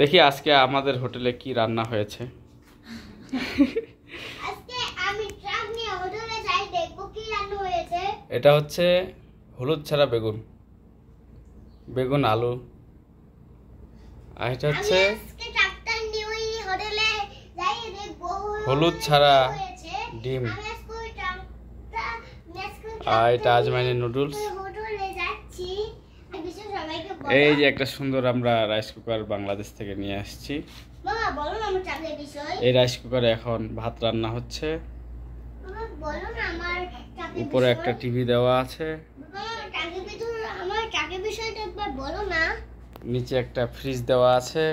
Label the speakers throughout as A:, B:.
A: দেখি আজকে আমাদের হোটেলে কি রান্না হয়েছে।
B: আজকে আমি ট্রাক নিয়ে হোটেলে যাই, দেখবো কি রান্না হয়েছে।
A: এটা হচ্ছে হলুদ ছাড়া বেগুন, বেগুন আলু। আর এটা হচ্ছে
B: আজকে ট্রাকটা নিয়ে ওই হোটেলে যাই, দেখবো
A: হলুদ ছাড়া
B: হয়েছে
A: ডিম।
B: আমি আজকে ওই ট্রাকটা
A: আর এটা আজমাইনের নুডলস।
B: হোটেলে যাচ্ছি। বিশেষ সবাইকে
A: এই যে একটা সুন্দর আমরা রাইস কুকার বাংলাদেশ থেকে নিয়ে আসছি।
B: বাবা বলো না আমার ট্রাকের বিষয়।
A: এই রাইস কুকারে এখন ভাত রান্না হচ্ছে।
B: বাবা বলো না আমার ট্রাকের
A: উপরে একটা টিভি দেওয়া আছে।
B: আমার ট্রাকের বিষয়টা একবার বলো না।
A: নিচে একটা ফ্রিজ দেওয়া আছে।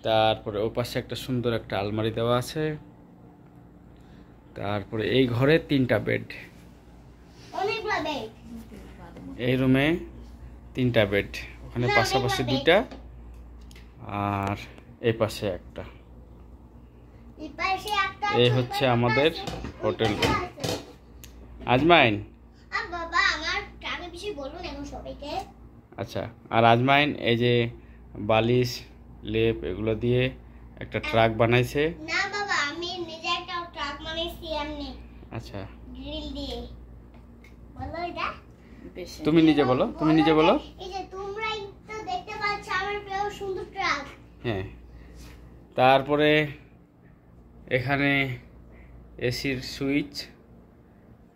A: তারপরে ওপাশে একটা সুন্দর একটা আলমারি দেওয়া আছে। তারপরে এই ঘরে 3টা বেড,
B: অনেকগুলো বেড।
A: এই রুমে 3টা বেড, ওখানে পাশাপাশি 2টা আর এই পাশে একটা। এই হচ্ছে আমাদের হোটেল রুম। আজমাইন,
B: বাবা আমার ট্রাকের বিষয় বলুন এখন সবাইকে।
A: আচ্ছা, আর আজমাইন এই যে বালিশ লেপ এগুলো দিয়ে একটা ট্রাক বানাইছে।
B: না বাবা আমি নিজে একটা ট্রাক বানাইছি এমনি।
A: আচ্ছা
B: গ্রিল দিয়ে। বলো এটা।
A: তুমি নিজে বলো, তুমি নিজে বলো।
B: এই যে তোমরাই তো দেখতে পাচ্ছ আমার প্রিয় সুন্দর ট্রাক।
A: হ্যাঁ, তারপরে এখানে এসির সুইচ।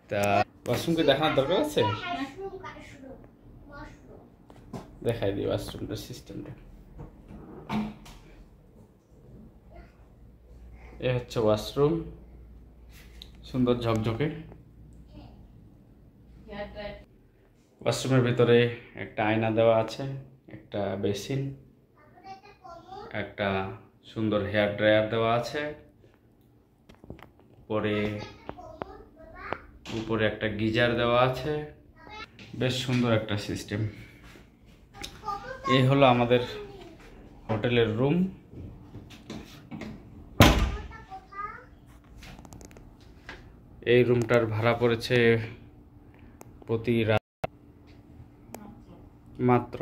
A: তা ওয়াশরুমকে দেখানোর দরকার আছে, দেখাই দিই ওয়াশরুমটার সিস্টেমটা। এ হচ্ছে ওয়াশরুম, সুন্দর ঝকঝকে। ওয়াশরুমের ভিতরে একটা আয়না দেওয়া আছে, একটা বেসিন, একটা সুন্দর হেয়ার ড্রায়ার দেওয়া আছে। উপরে একটা গিজার দেওয়া আছে। বেশ সুন্দর একটা সিস্টেম। এই হলো আমাদের হোটেলের রুম। এই রুমটার ভাড়া পড়েছে প্রতি রাত মাত্র